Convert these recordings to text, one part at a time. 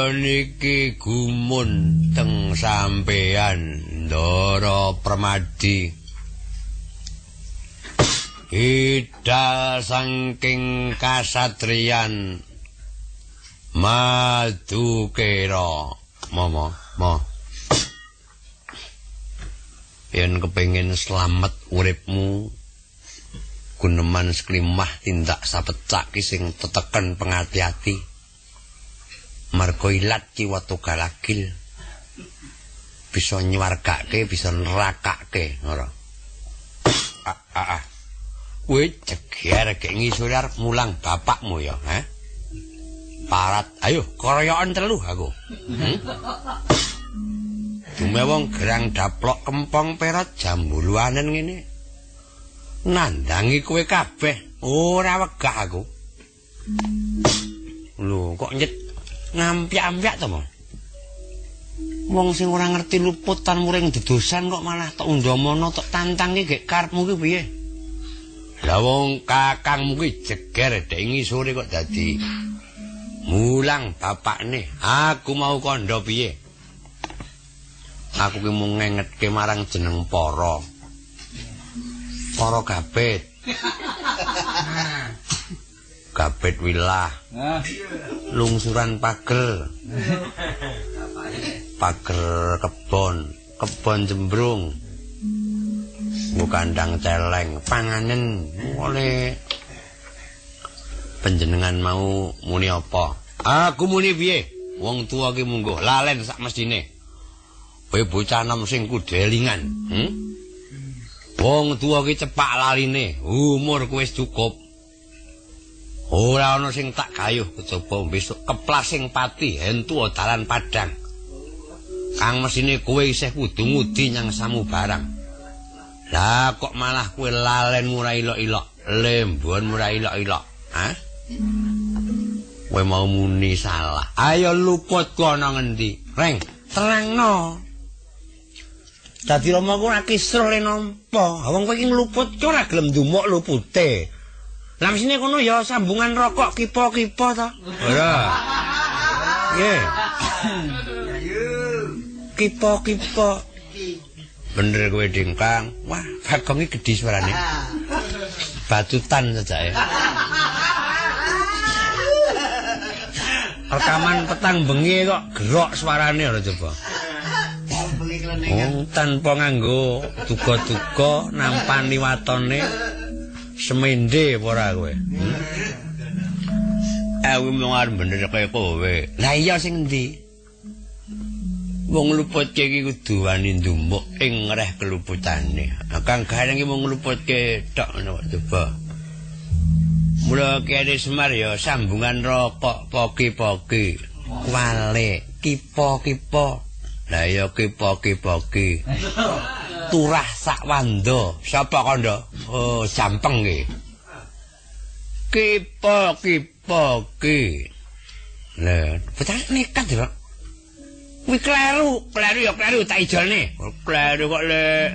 Kula niki gumun teng sampean Ndara Permadi. Idal saking kasatriyan Madukera. Mo. Yen kepengin slamet uripmu, guneman sklimah tindak sapecak ki sing teteken pengati-ati. Marga ilat ki watu galagil. Bisa nyuwargake, bisa nerakake, ngono. Kowe jeger gek ngisore arep mulang bapakmu ya, Parat, ayo koroyokan telu aku. Dume wong gerang daplok kempong perot jambuluanen ngene. Nandangi kowe kabeh, ora wegah aku. Lho, kok nyet ngampyak-ampyak to, Mo? Wong sing ora ngerti luputan muring dedosan kok malah tok undamono tok tantangi gek karepmu ki piye? Lah wong kakangmu ki jeger dek ngisore kok dadi mulang bapakne. Aku mau kandha piye? Aku ki mung ngengetke marang jeneng para gabet. Gabet wilah. Lungsuran pagel. Pagel kebon jembrung. Nggo kandang celeng, panganen oleh panjenengan mau muni apa? Aku muni piye? Wong tuwa ki munggo lalen sak mestine. Kowe bocah nom sing kudelingan, Wong tuwa ki cepak laline, umur kowe wis cukup. Ora ana sing tak gayuh kejaba besok keplasing pati hentu dalan padang. Kang mesine kowe isih kudu ngudi nyang samubarang. Lah kok malah kowe lalen ora ilok-ilok, lembon ora ilok-ilok, Kowe mau muni salah. Ayo luput kono ngendi? Reng, terangno. Dadi Rama ku ora kisruh le nampa. Wong kowe iki ngluput ora gelem ndumuk lupute. Lah mesine kono ya sambungan rokok kipo-kipo to. Ora. Nggih. Kipo-kipo. Bener kowe Dingkang. Wah, Bagong iki gedhi suarane. Batutan sajake. Rekaman petang bengi kok gerok suarane ora coba. Tanpa nganggo duga-duga nampani watone semende ora kowe. Aku mung arep bener kaya kowe. Lah iya sing endi? Wong ngluputke iki kudu wani ndumuk ing ngreh keluputane. Kang Gareng iki mung ngluputke tok ngono coba. Mula kene Semar ya sambungan rokok poki-poki, wale, kipo-kipo. Lah ya kipo-kipoki. Turah sak wanda. Sapa kandha? Oh, jampeng iki. Kipo-kipoki. Lah, bocah nekat ya. Kuwi kleru tak ijolne. Kleru kok le.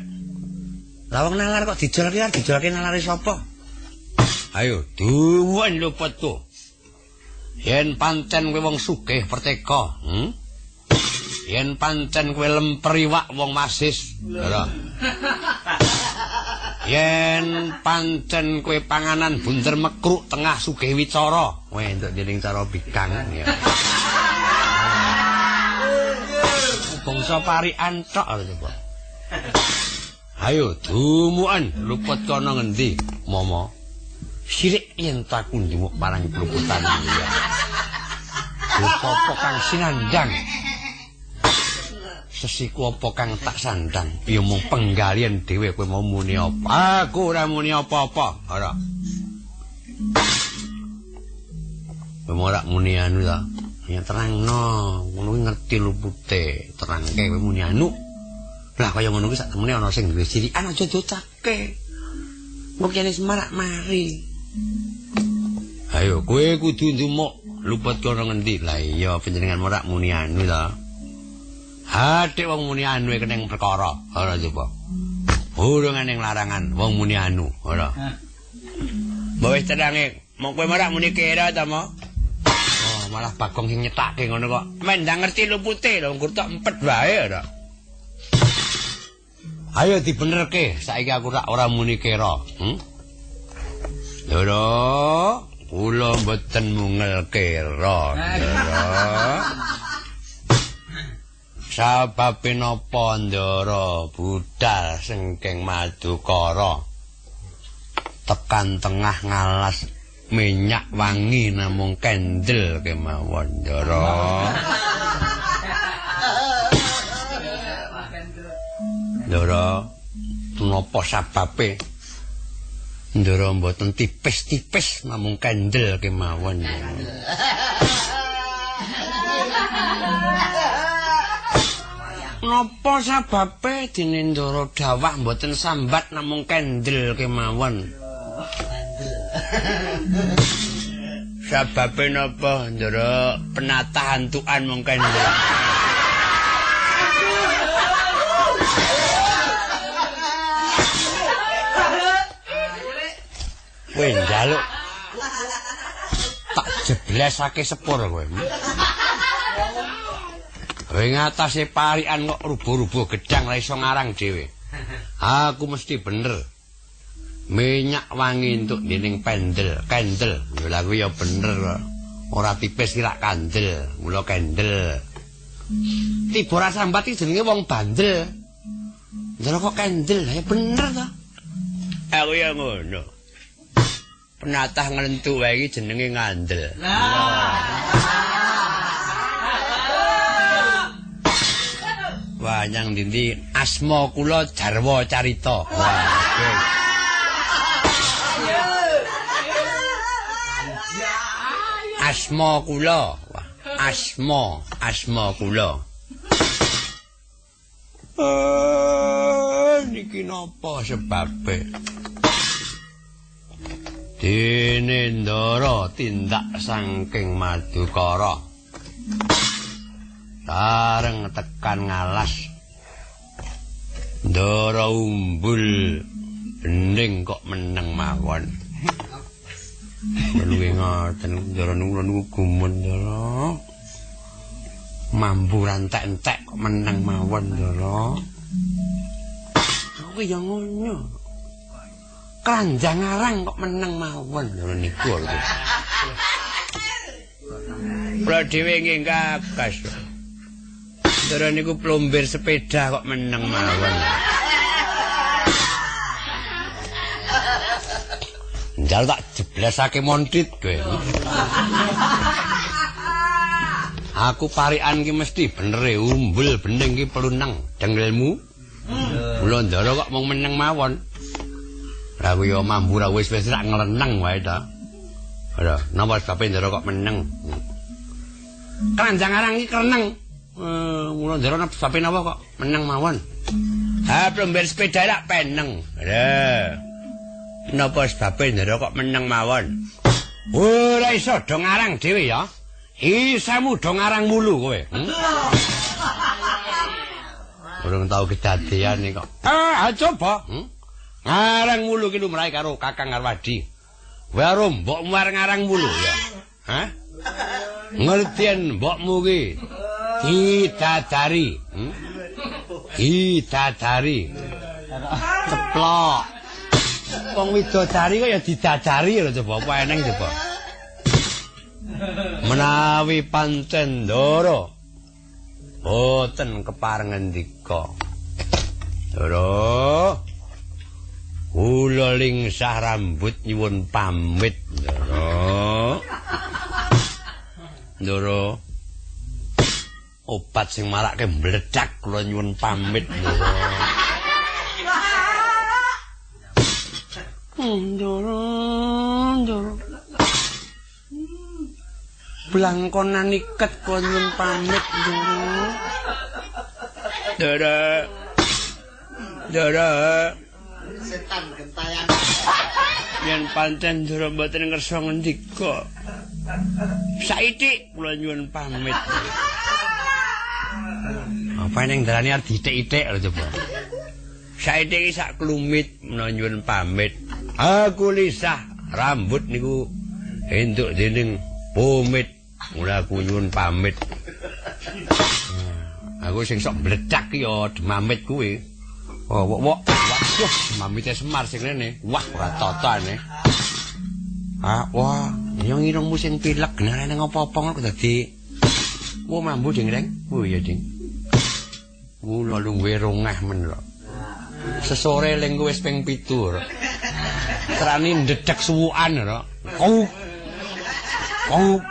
Lah wong nalar kok dijolke nalare sapa? Ayo, duwen luput tuh. Yen pancen kowe wong sugih perteka, Yen pancen kowe lemper iwak wong masis, lho. Yen pancen kowe panganan bunder mekruk tengah sugih wicara, kowe entuk dening cara bikang ya. Bangsa parikan tok coba. Ayo dumukan luput kono ngendi, Momo? Sirik yen taku ndumuk parang peluputan ya. Apa kang sinandang? Sesiku apa kang tak sandang? Piye mung penggalian dhewe kowe mau muni apa? Aku ora muni apa-apa, ora. Kowe ora muni anu ta? Ya terangno, ngono kuwi ngerti lupute, terangke kowe muni anu. Lah kaya ngono kuwi sak temene ana sing duwe sirikan aja docake. Engko kene semarak mari. Ayo kowe kudu ndumuk luput kono ngendi? Lah iya panjenengan ora muni anu ta. Hathik wong muni anu keneng perkara, ora coba. Urung ning larangan wong muni anu, ora. Mbok wis tenange, mong kowe ora muni kira ta, Mo? Oh, malah Bagong sing nyetake ngono kok. Men ndang ngerti lupute lho, nggur tok empet wae to. Ayo dibenerke, saiki aku ora muni kira. Ndara, kula mboten mungel kira. Sababe napa Ndara budal sengking Madukara. Tekan tengah ngalas minyak wangi namung kendel kemawon Ndara. Ndara, napa sababe Ndara mboten tipis-tipis namung kendel kemawon. Napa sababe dene Ndara dawah mboten sambat namung kendel kemawon. Sababe napa Ndara penatah hantukan mung kendel. Kowe njaluk tak jeblesake sepur kowe. Kowe ngatasé parikan kok rubuh-rubuh gedang ra iso ngarang dhewe. Aku mesti bener. Minyak wangi entuk dening kendel. Lha kuwi ya bener. Ora tipis kira kandel, mula kendel. Tiba ra sambat iki jenenge wong bandel. Ndara kok kendel, ya bener to. Aku ya ngono. Penatah nglentu wae iki jenenge ngandel. Wah, nyang ndi asma kula Jarwa Carita. Wah. Asma kula. Wah, asma kula. Niki napa sebabe? Dene Ndara tindak saking Madukara. Sareng tekan ngalas. Ndara umbul bening kok meneng mawon. Luwih ngoten Ndara niku gumun Ndara. Mambu rantek-entek kok meneng mawon Ndara. Kuwi ya ngono. Kranjang arang kok meneng mawon ngono niku lho. Kula dhewe nggih gagas. Ndara niku plombir sepeda kok meneng mawon. Njal tak jeblesake montit kowe. Aku parikan ki mesti bener umbul bening ki peluneng dengelmu. Mula Ndara kok mung meneng mawon. Lah kuwi yo mambu ra wis rak ngleneng wae ta. Lha napa sebabe Ndara kok meneng? Kranjang arang iki kreneng. Mula Ndara napa sebabe napa kok meneng mawon? Ha plomber sepeda rak peneng. Lha napa sebabe Ndara kok meneng mawon? Ora iso do ngarang dhewe ya. Isamu do ngarang mulu kowe. Urung tau kedadean iki kok. Coba. Ngarang mulu ki lumrahe karo Kakang Arwadi. Kowe aro mbokmu areng ngarang mulu ya. Hah? Ngertien mbokmu ki didadari. Didadari. Ceplok. Wong widodari kok ya didadari lho coba apa eneng coba. Menawi pancen Ndara boten kepareng ngendika. Ndara kula lingsah rambut nyuwun pamit Ndara. Ndara obat sing marake mbledak kula nyuwun pamit Ndara. Ndara. Blangkonan iket kula nyuwun pamit Ndara. Ndara. Setan gentayangan. Yen pancen Ndara mboten ngersa ngendika. Saithik kula nyuwun pamit. Apa ning darane arep diithik-ithik lho coba. Saithik iki sak klumit menawa nyuwun pamit. Aku lisah rambut niku entuk dening pomit Mula aku nyuwun pamit. Aku sing sok bledak ki ya demamit kuwi. Oh, wok. Waduh, demamite Semar sing rene. Wah, ora totane. Wah, yang irungmu sing pilek genarane ngopo-opo kok dadi. Wo mambu Ding Reng. Oh iya, Ding. Mula lungguhe rongah men lho. Sesore ling wis ping 7. Terani ndedek suwukan lho. Kau.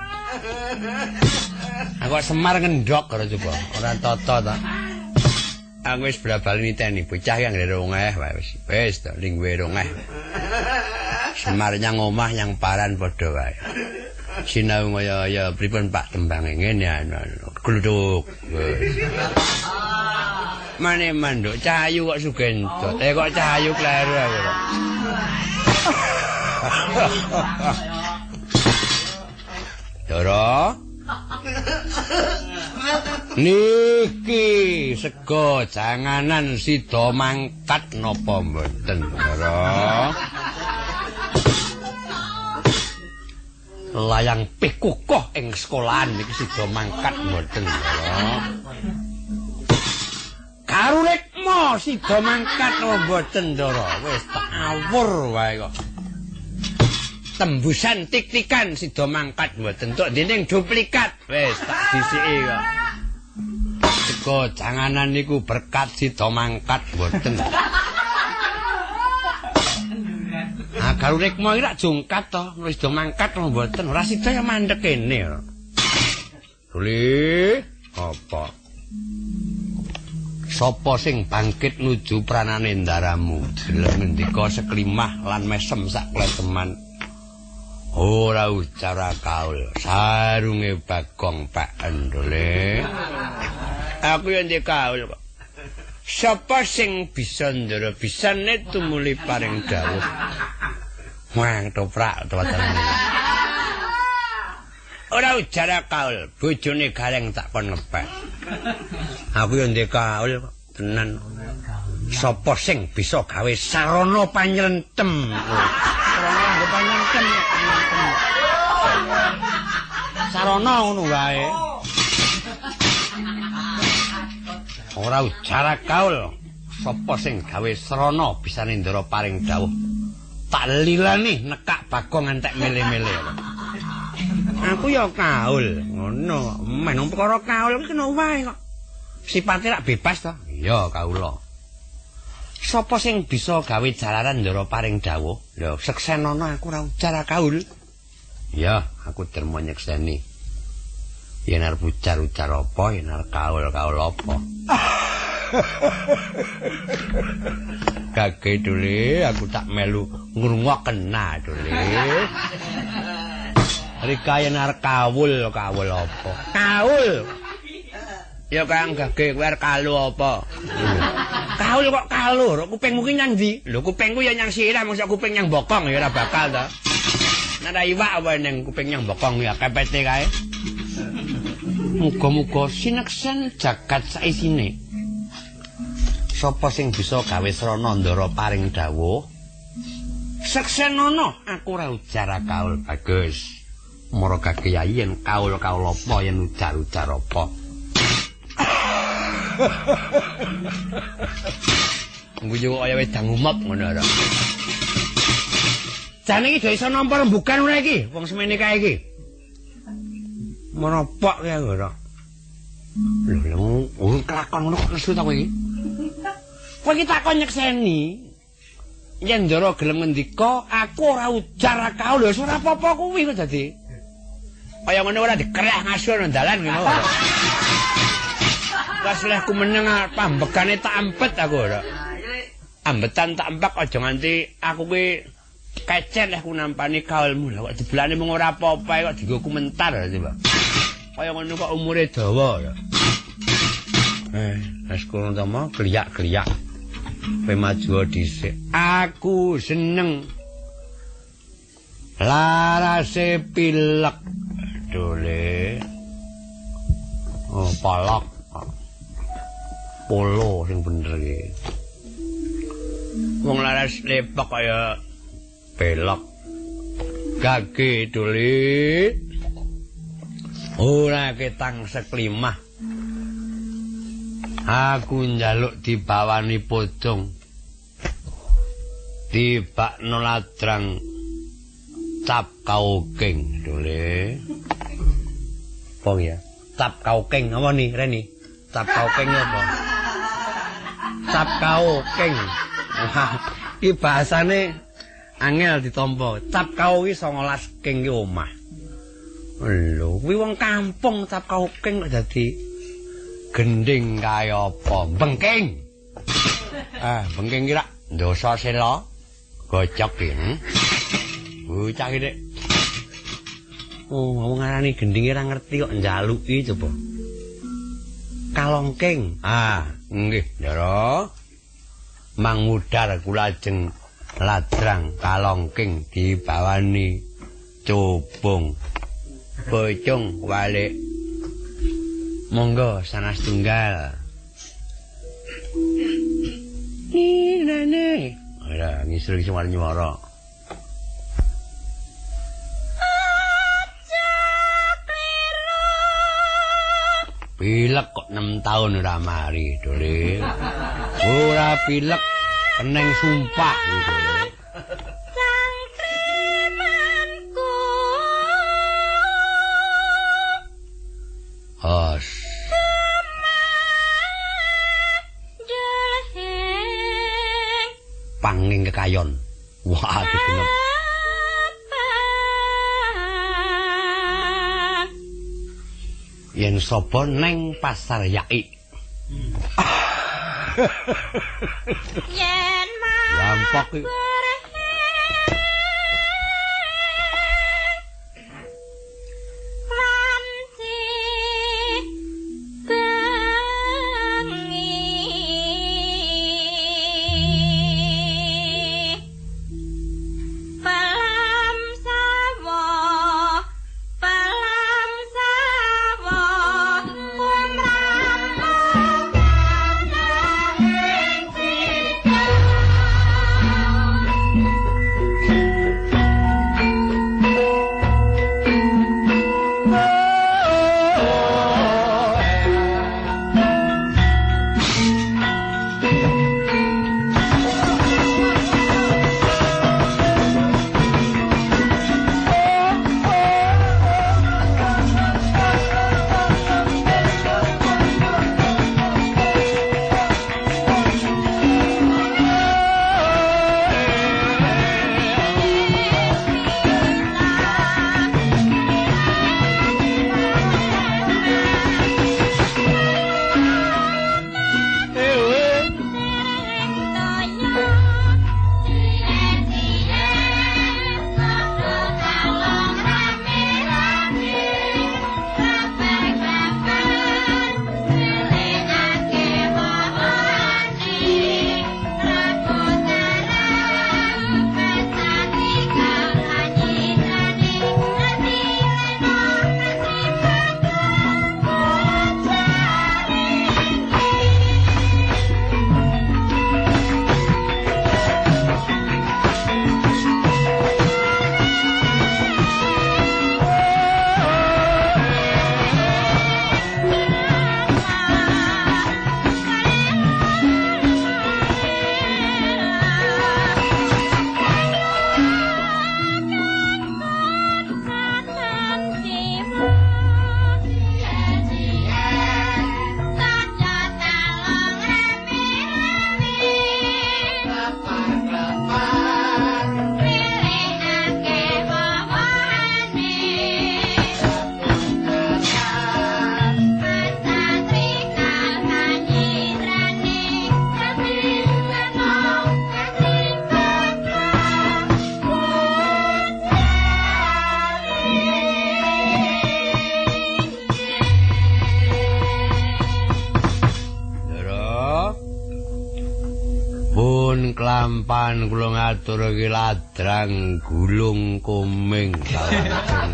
Aku Semar ngendok karo coba, ora toto ta. Aku wis blabal niteni bocah yang ngene rongah wae wis. Wis to lingwe rongah. Semar nyang omah yang paran padha wae. Sinau ya pripun Pak tembange ngene anu gluduk. Mane manduk Cahayu kok sugentot. Kok Cahayu kleru aku kok. Doro. Niki sego janganan sida mangkat napa mboten, Doro? Layang pikukoh ing sekolahan niki sida mangkat mboten, Doro. Karurikma sida mangkat napa mboten, Doro? Wis tak awur wae kok. Tembusan tik-tikan sida mangkat mboten tok dening duplikat wis tak disiki kok. Sego janganan niku berkat sida mangkat mboten. Garurikma iki rak jungkat to, wis do mangkat mboten. Ora sida ya mandek kene. Duli apa? Sapa sing bangkit nuju pranane ndaramu? Deleng ngendika seklimah lan mesem sak kleteman. Ora ucara kaul sarunge Bagong Pak Endole. Aku yang ndek kaul kok. Sapa sing bisa ndara bisane tumuli paring dawuh. Wah, toprak tuwatan. Ora ucara kaul, bojone gareng tak kon ngepek. Aku yang ndek kaul kok tenan. Sapa sing bisa gawe sarana panylentem. Sarana panylentem. Sarana ngono wae. Ora ucara kaul, sapa sing gawe sarana bisane ndara paring dawuh. Tak lilani nekak Bagong entek mele-mele. Aku ya kaul, ngono. Men perkara kaul kena wae kok. Sipate rak bebas to? Iya, kaula. Sapa sing bisa gawe jalaran ndara paring dawuh? Lho, seksenana aku ora ucara kaul. Ya, aku dermo nyekseni. Yen arep ujar-ujar apa, yen arep kaul-kaul apa. Kage Dule, aku tak melu ngrungokna Dule. Rika yen arep kaul apa? Kaul. Ya Kang Gage kowe arep kalu apa? Kaul kok kalu, kupingmu ki nyang ndi? Lho kupingku ya nyang sirah, mosok kuping nyang bokong ya ora bakal to. Nada iwak apa ning kuping nyang bokong ya kepete kae. Muga-muga sineksen jagat saisine. Sapa sing bisa gawe srana ndara paring dawuh? Seksenana aku ora ujar kaul bagus. Mara Kyai yen kaul-kaul apa yen ujar-ujar apa. Guyu kaya wedang umep ngono ora. Jane iki do iso nampa rembugan ora iki, wong semene kae iki. Menopok ya ora. Lho, kelakon ngono kok nesu ta kowe iki? Kowe iki takon nyekseni. Yen ndara gelem ngendika, aku ora ujar kaul lho, ora apa-apa kuwi kok dadi. Kaya ngono ora dikerah ngasul nang dalan ngono. Wes lehku meneng pambekane tak ampet aku ora. Ambetan tak empek aja nganti aku kuwi kecet lehku nampani kaulmu lho kok dibelane mung ora apa-apa kok dienggo komentar coba. Kaya ngono kok umure dawa ya. Wis kono ta mau gliyak-gliyak. Kowe maju dhisik. Aku seneng larase pilek Dole. Oh, palak. Polo sing bener iki. Wong laras lepek kaya belok. Gage Dole. Ora ketang seklimah. Aku njaluk dibawani pocong. Dibakno ladrang cap kauking, dole. Apa ya? Cap kauking apa nih, Reni? Cap kauking apa? Cap kauking. Iki bahasane angel ditampa. Cap kau iki 19 king ki omah. Lho, kuwi wong kampung cap kauking kok dadi gending kaya apa? Bengking. Bengking ki rak ndosa sela. Gojok ki. Bocah iki. Oh, wong ngarani gendinge ora ngerti kok njaluki coba. Kalongking. Nggih, Ndara. Mang Mudar kula ajeng ladrang kalongking dibawani cobong. Bocong walik. Monggo sanas tunggal. Nene. Ora ngisru iki sing nyuwara. Pilek kok 6 tahun ora mari, Dole. Ora pilek, keneng sumpah gitu. Cangkrimanku. Hos. Panging kekayon. Wah, digenep. Yen sapa neng pasar yai. Yen lampok iki. Klampan kula ngatur iki ladrang gulung koming kalajeng.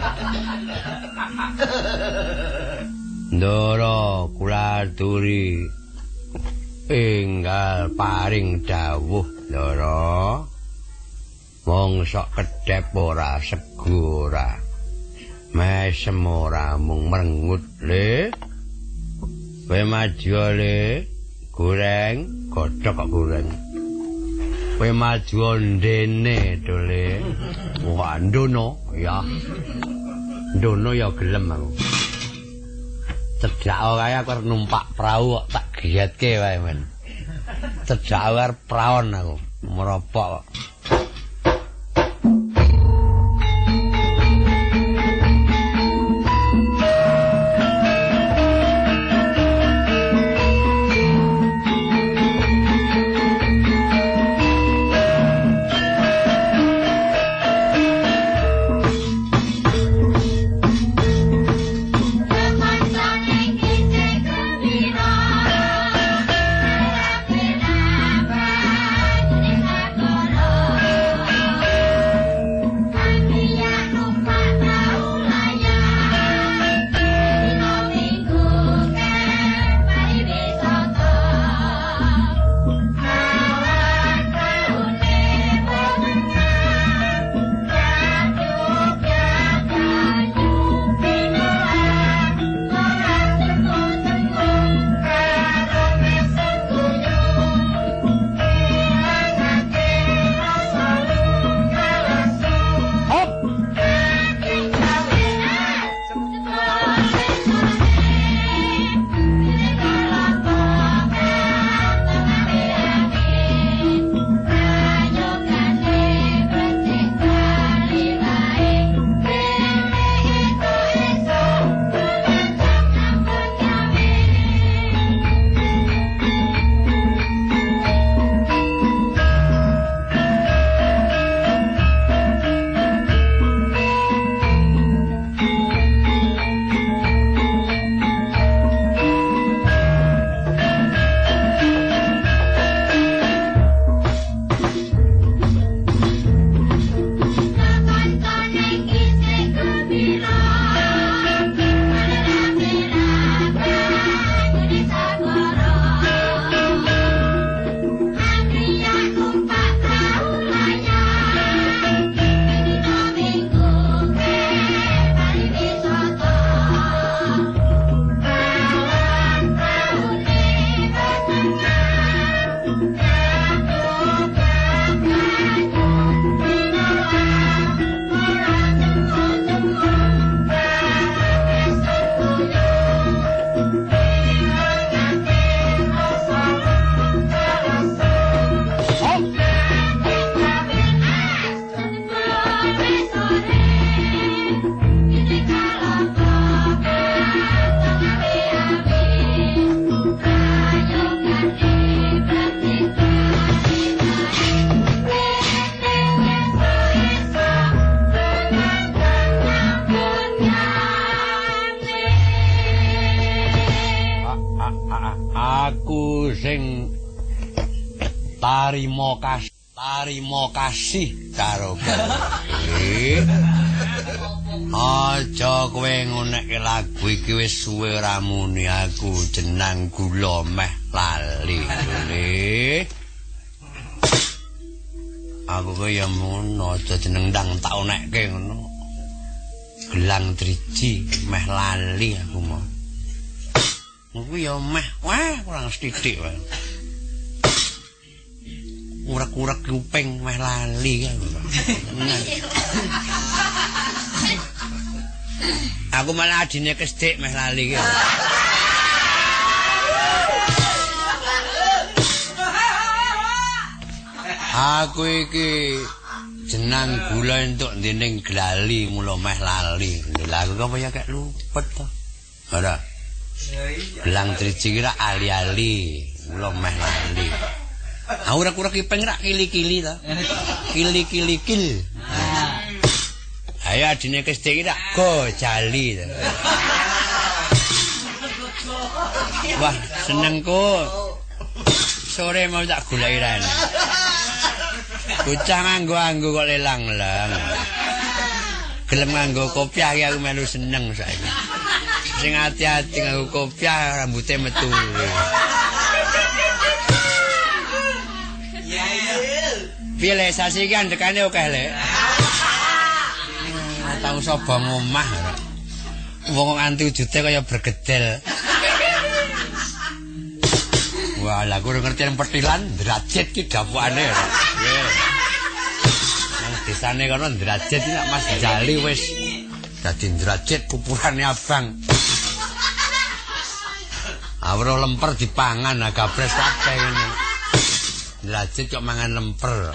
Ndara kula aturi enggal paring dawuh Ndara. Wong sok kedhep ora sego ora. Mesem ora mung merengut le. Kowe maju le, goreng, godhog kok goreng. Kowe maju ndene to le. Wah, ndono ya. Ndono ya gelem aku. Cedak wae aku arep numpak prau kok tak giatke wae men. Cedak wae arep praon aku, meropok kok. Aku sing tarima kasih karo kowe. Aja kowe ngonekke lagu iki wis suwe ora muni aku jeneng gula meh lali. Aku kaya ngono aja jeneng ndang tak onekke ngono. Gelang driji meh lali aku mau. Aku ya meh, wah kurang sithik wae. Urek-urek kuping meh lali kan. Aku malah adine kestik meh lali ki. Aku iki jenang gula entuk dening glali mula meh lali. Lha aku kok ya kek lupet to. Ora. Gelang driji kira ali-ali, mula meh lali. Urek-urek iping rak kili-kili ta. Kili-kili-kil. Ayo adine kestik rak go jali ta. Wah, senengku. Sore mau tak goleki rene. Bocah nganggo-anggo kok lelang-lelang. Gelem nganggo kopiah iki aku melu seneng saiki. Sing ati-ati nganggo kopiah rambute metu. Piye le sasi iki andekane akeh le. Tau sapa ngomah. Wong nganti wujude kaya bergedel. Wah, lah aku ngerti yang petilan derajat ki dapukane. Nggih. Nang desane kono derajat iki Mas Jali wis dadi derajat pupurane abang. Awro lemper dipangan gabres kabeh ngene. Derajat kok mangan lemper.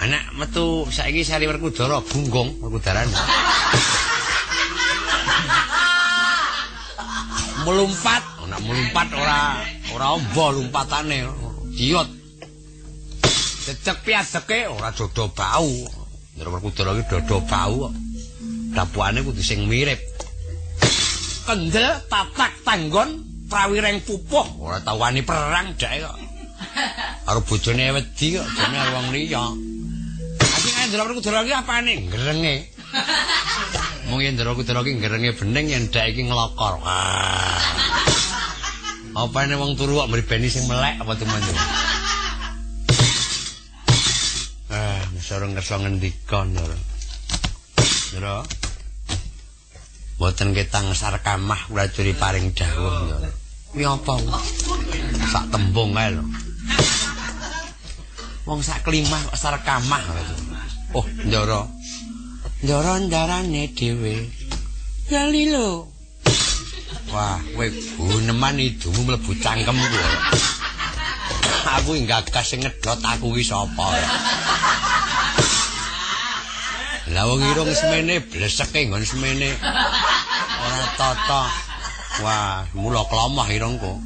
Anak metu saiki Sari Werkudara bunggong Werkudarane. Melumpat, nek melumpat ora ombo lumpatane, diot. Cecek piaseke ora dodo bau. Sari Werkudara iki dodo bau kok. Dapukane kudu sing mirip. Kendel tatak tanggon prawireng pupuh, ora tau wani perang dhek kok. Karo bojone wedi kok jane karo wong liya. Sing Sari Werkudara iki apane? Grenge. Mung yen Sari Werkudara iki grenge bening yen dhek iki nglokor. Wah. Apane wong turu kok mribeni sing melek apa temen. Sareng kersa ngendika Ndara. Ndara. Mboten ketang sarkamah kula curi paring dawuh Ndara. Kuwi apa? Sak tembung kae lho. Wong sak klimah kok sarkamah. Oh, Ndara. Ndara ndarane dhewe. Lali lho. Wah, kowe guneman idumu mlebu cangkemku. Aku gagas sing ngedot aku ki sapa. Lah wong irung semene bleseke nggon semene. Ora tata. Wah, mula klomah irungku.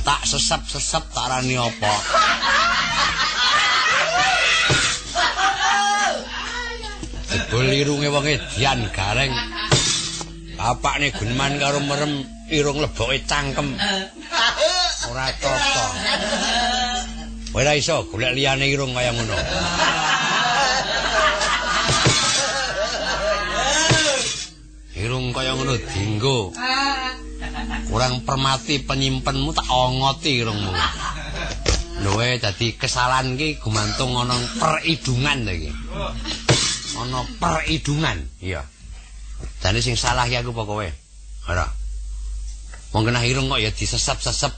Tak sesep-sesep tak rani apa. Jebul irunge wong edian gareng. Bapakne guneman karo merem irung leboke cangkem. Ora tata. Ora iso golek liyane irung kaya ngono. Irung kaya ngono dienggo. Kurang permati penyimpenmu tak ongoti irungmu. Lho dadi kesalahan iki gumantung ana peridungan lho iki. Ana peridungan, iya. Dane sing salah iki aku apa kowe? Ora. Wong kena irung kok ya disesep-sesep.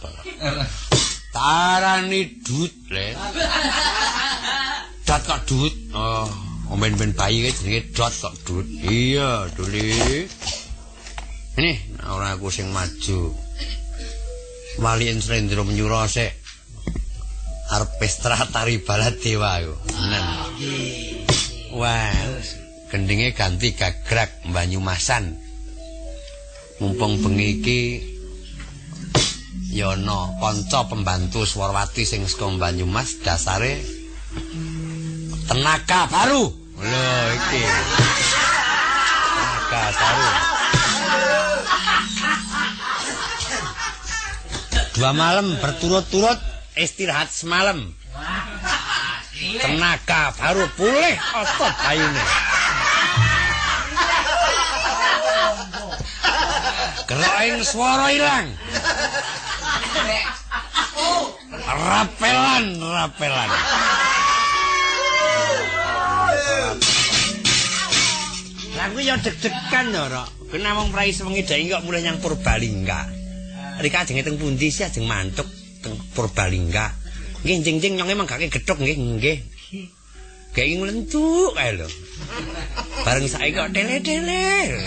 Tarani dut le. Dot kok dut. Oh, omben-ben bayi iki jenenge dot kok dut. Iya, Duli. Ini ora aku sing maju. Walien Srendra Menyura sik. Arep pesta tari Baladewa iku. Nen. Wah, gendenge ganti gagrak Banyumasan. Mumpung bengi iki ya ana kanca pembantu Swarwati sing saka Banyumas dasare tenaga baru. Lho iki. Tenaga baru. 2 malam berturut-turut istirahat semalam. Tenaga baru pulih otot bayune. Geroking swara ilang. Rapelan. Aku ya deg-degan lho, Rok. Kena wong prai sewengi dhek kok mulih nyang Purbalingga. Rika ajeng teng pundi sih ajeng mantuk teng Purbalingga. Nggih jeng-jeng nyong emang gak gethuk nggih. Kayak nglentuk kae lho. Bareng saiki kok tele-tele.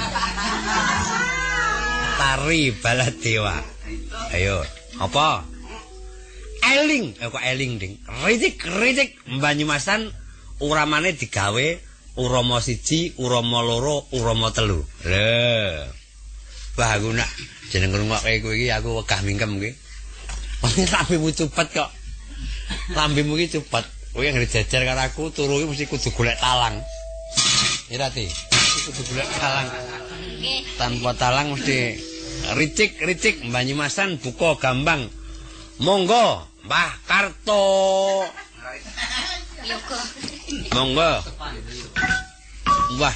Tari Baladewa. Ayo, apa? Eling, kok eling ding. Ritik Banyumasan uramane digawe Urama 1, Urama 2, Urama 3. Lho. Wah aku nak jeneng ngrungokke kowe iki aku wegah mingkem iki. Lambemu cepet kok. Lambemu iki cepet. Kowe yang jajar karo aku turu iki mesti kudu golek talang. Irati, kudu golek talang. Tanpa talang mesti ricik Banyumasan buka gambang. Monggo Mbah Karto. Monggo. Wah.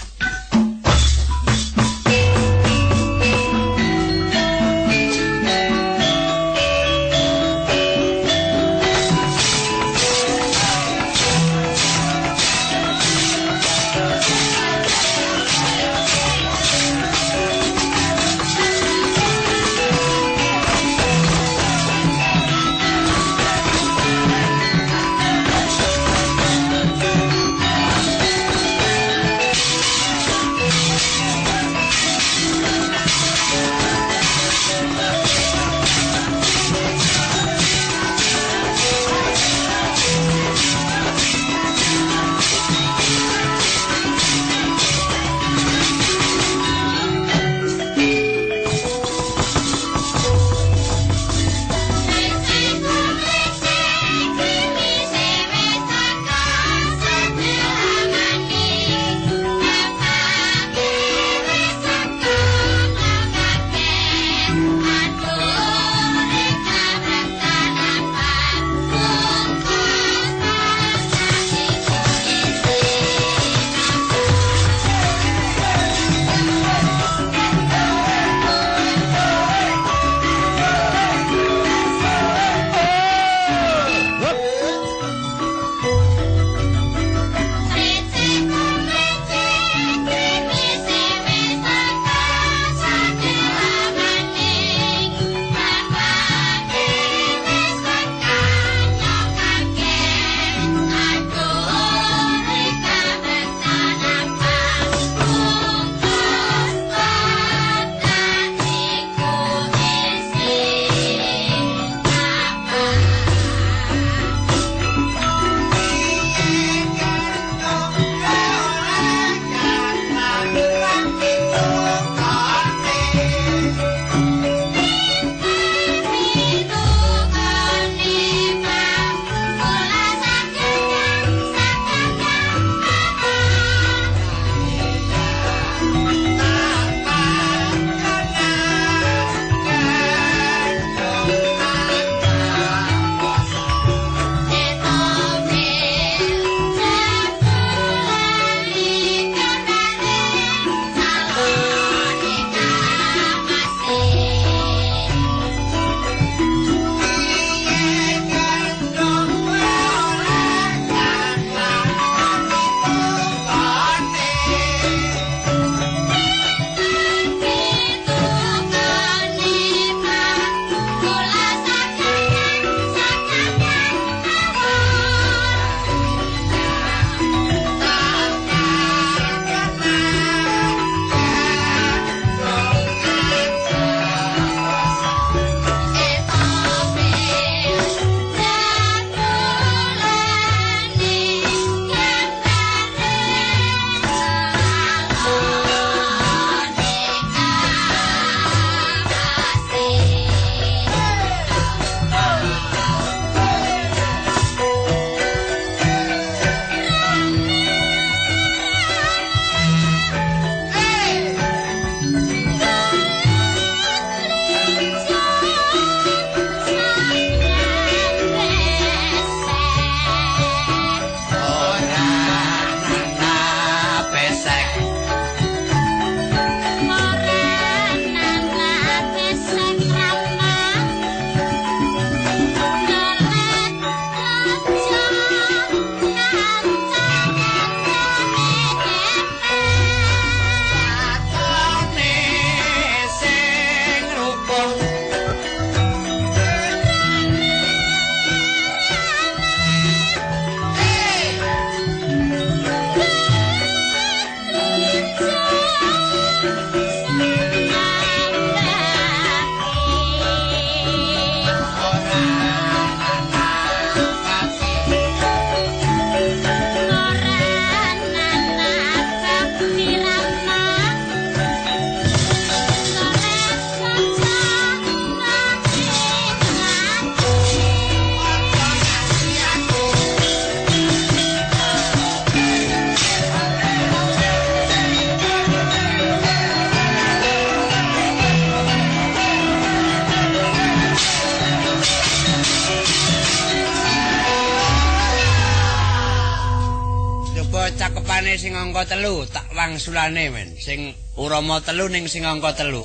cakepane sing angka 3 tak wangsulane men. Sing urama 3 ning sing angka 3.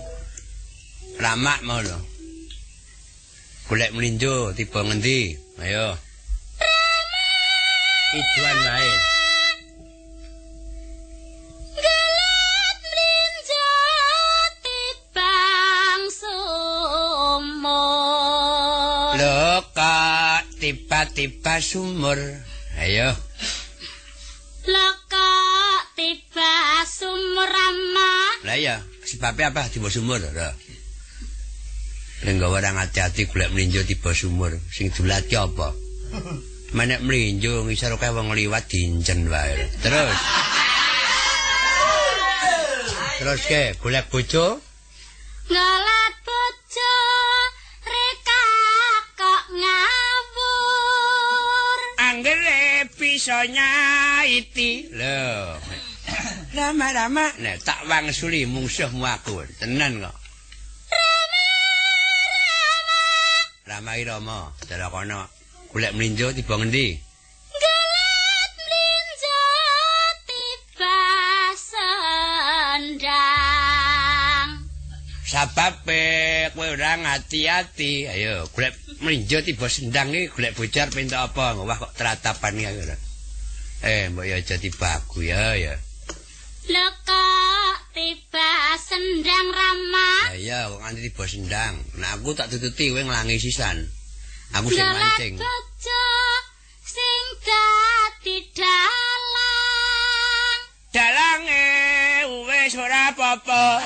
Ramak mau lho. Golek mlinjo tiba ngendi? Ayo. Ijuan wae. Golek mlinjo tibang sumur. Lho kok tiba-tiba sumur. Ayo. Loko tiba sumur Rama. Lah iya, sebabnya apa tiba sumur lho. Nek orang hati-hati golek mlinjo tiba sumur, sing dulati apa? Menek mlinjo ngisor kae wong liwat dincen wae. Terus ke golek bojo? Golek bojo reka kok ngawur. Anggere bisa nyaiti. Lho. Rama-rama nek tak wangsuli mungsuhmu aku. Tenan kok. Rama Irama, dalah kono golek mlinjo tiba ngendi? Golek mlinjo tiba sendang. Sababe kowe ora hati-hati. Ayo golek mlinjo tiba sendang iki golek bojar pentok apa? Wah kok teratapan iki ora. Mbok ya aja tiba aku ya. Loko tiba sendang Rama. Lah iya kok nganti tiba sendang. Nah aku tak tututi kowe nglangi sisan. Aku sing mancing. Golek bojo sing dadi dalang. Dalange wis ora apa-apa.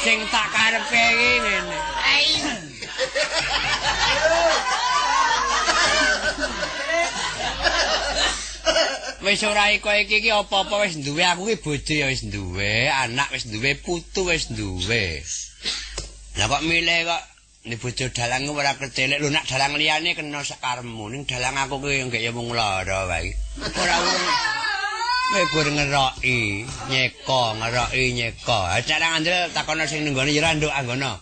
Sing tak karepe iki ngene. Wis ora iko iki apa-apa wis duwe aku ki bojo ya wis duwe, anak wis duwe, putu wis duwe. Lah kok milih kok nek bojo dalang ora kecelek lho nek dalang liyane kena sakaremu ning dalang aku ki nggih ya mung lara wae. Ora kowe gur ngeroki, nyeka. Acara ngandel takono sing nenggone ya randuk anggono.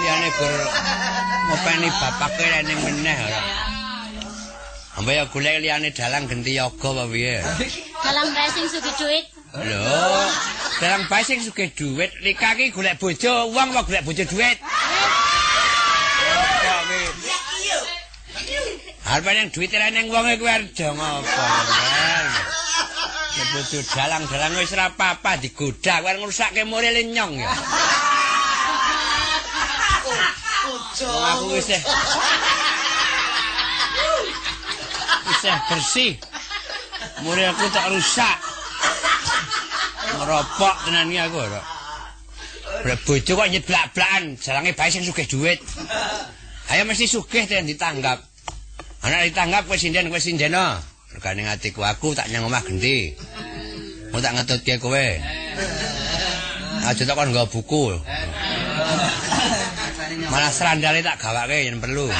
Liyane gur ngopeni bapake ning meneh ora. Ambo ya golek liyane dalang genti yoga apa piye? Dalang bae sing sugih dhuwit. Lho, dalang bae sing sugih dhuwit, Rika ki golek bojo, wong kok golek bojo dhuwit. Arep nang dhuwit ning wonge kuwi arep ngopo? Nek bojo dalang wis ora apa-apa digoda, kuwi ngrusakke moral nyong ya. Aku wis bersih. Murid aku tak rusak. Ngeropok tenan iki aku ora. Bojo kok nyeblak-blakan, jalange bae sing sugih dhuwit. Ayo mesti sugih ten ditanggap. Anak ditanggap kowe sindeno. Regane atiku aku tak nyang omah genti. Mau tak ngetutke kowe. Aja tak kon nggawa buku. Malah serandale tak gawake yen perlu.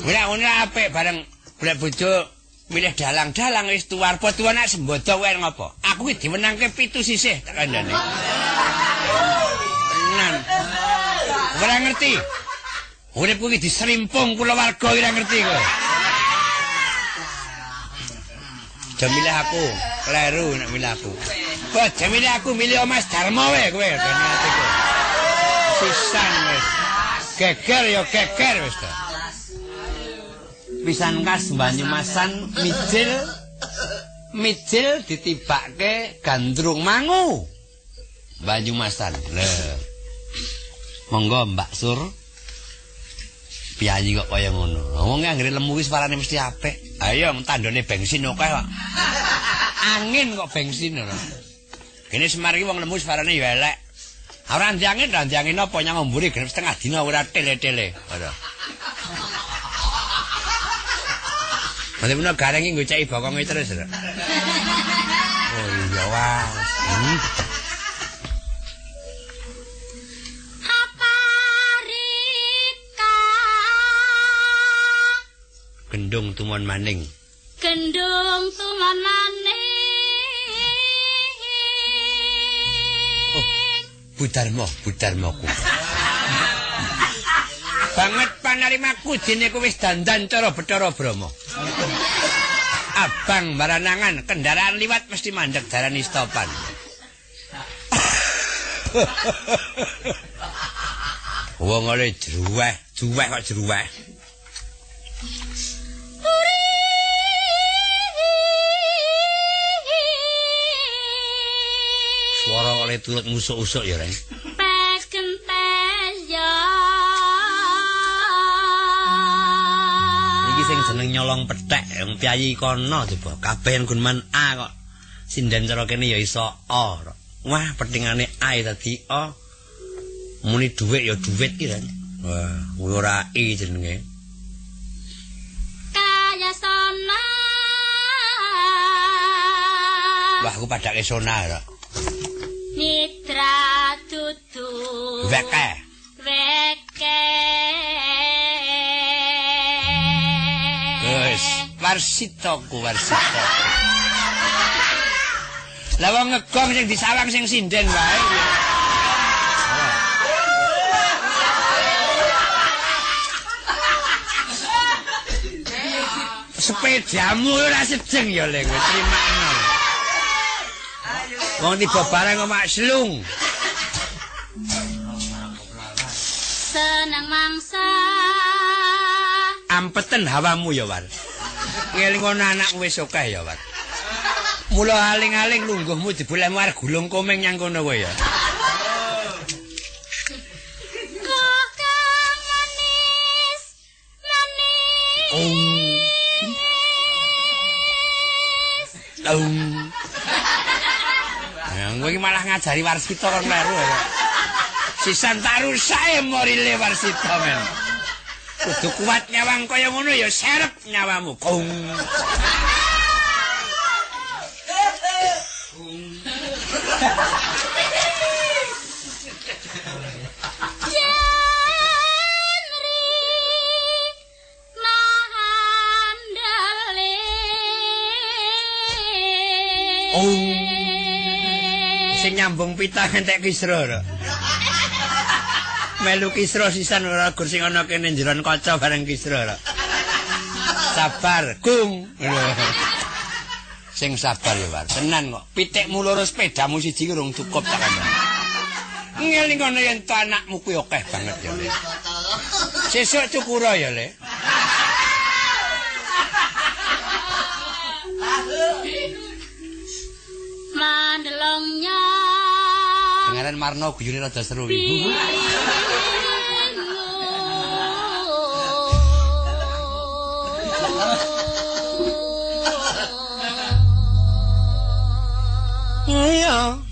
Ngono apik bareng golek bojo milih dalang wis tuwar apa tuwa nek sembodo kowe ngopo? Aku iki dimenangke 7 sisih tak kandhane. Tenan. Ora ngerti. Uripku iki diserimpung kulawarga ora ngerti kowe. Jamilih aku, kleru nek milih aku. Kok jamilih aku milih Mas Darmo wae kowe ben atiku. Sisan wis. Geger ya geger wis to. Pisan kas Banyumasan mijil ditibake gandrung mangu Banyumasan. Lho. Monggo Mbak Sur. Piyayi kok kaya ngono. Wong anggere lemu wis parane mesti apik. Ayo tandone bensin akeh kok. Angin kok bensin ngono. Kene Semar iki wong lemu wis parane ya elek. Ora ndangin apa nyang ombure genep setengah dina ora tele-tele. Ora. Mate menawa gareng iki nggo ceki bokonge terus. Oh iya was. Gendung tumon maning. Gendung tumon maning. Oh, Budarmoku. banget panarimaku dene kowe wis dandan cara Bathara Brama. Abang baranangan kendaraan liwat mesti mandeg darani stopan. Wong oleh jeruweh kok jeruweh. Suara oleh turut musuk-usuk ya, Reng. Pes kempes ya. Iki sing jeneng nyolong pethek yang piyayi kono coba kabeh guneman A kok. Sinden cara kene ya iso A. Wah, pentingane A tadi A. Muni dhuwit ya dhuwit iki, Reng. Wah, ora I jenenge. Kaya sana. Wah, aku padake sona kok. Nitra tutu. Weke. Wes, warsitaku. Lah wong ngegong sing disawang sing sinden wae. Sepedamu ora sedeng ya lek wis trimakno. Wong tiba barang kok mak slung. Senang mangsa. Ampeten hawamu ya, War. Ngelingono anakmu wis akeh ya, War. Mula aling-aling lungguhmu diboleh war gulung komeng nyang kono kowe ya. Kok kang manis. Kowe iki malah ngajari Warsita kon kleru ya. Sisan taru sae morile Warsita men. Kudu kuat nyawang kaya ngono ya serep nyawamu. Kong. Sing nyambung pita entek Kisra ora. Melu Kisra sisan ora gur sing ana kene njeron kaca bareng Kisra ora. Sabar, Gung. Sing sabar ya, War. Tenan kok. Pitikmu loro sepedamu siji urung cukup tak kandhani. Ngeling kono yen to anakmu kuwi akeh banget ya, Le. Sesuk cukura ya, Le. Mandelongnya Dengaran Marno guyune rada seru iki. Iya.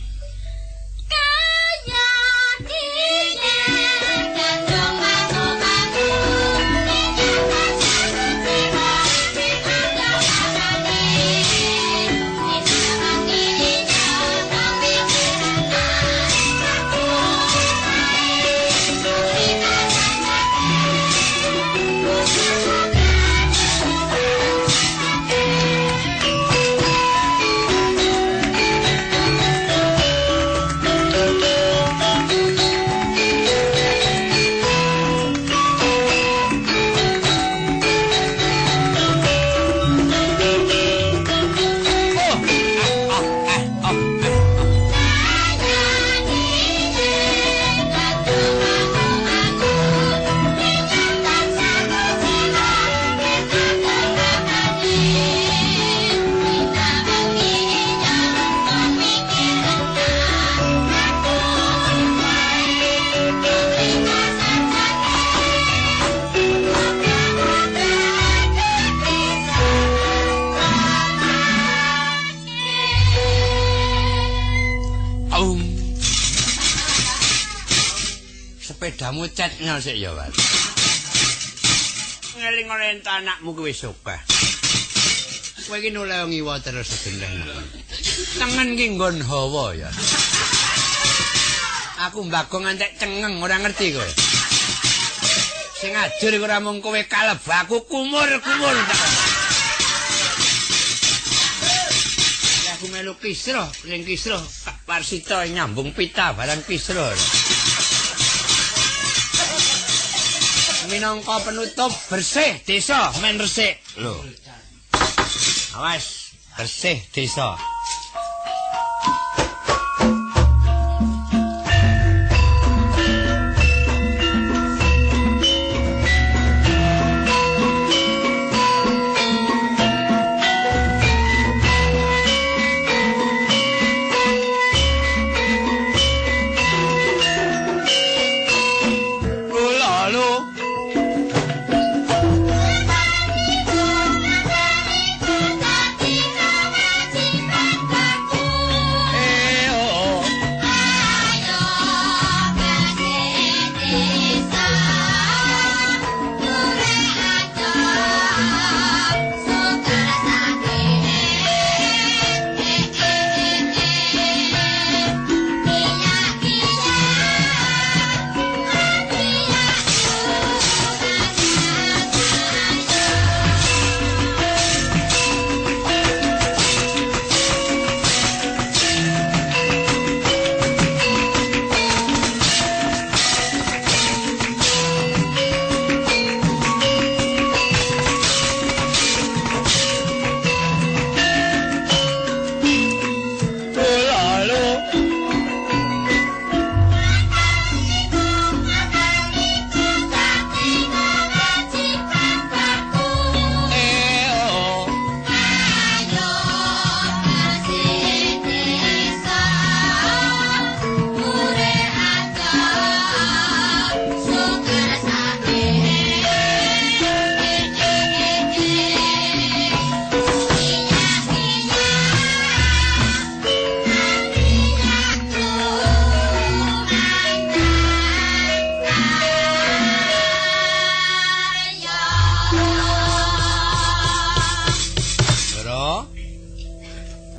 Sepedamu cetnya sik ya, War. Ngeling ora entuk anakmu kuwi wis akeh. Kowe iki noleh ngiwa terus sedeneh. Tengen ki nggon hawa ya. Aku mbagong antek cengeng ora ngerti kowe. Sing ajur iku ora mung kowe kaleb, aku kumur-kumur. Aku melu Kisra, ning Kisra Warsita nyambung pita barang Kisra. minangka penutup bersih desa men resik. Lho. Awas, bersih desa.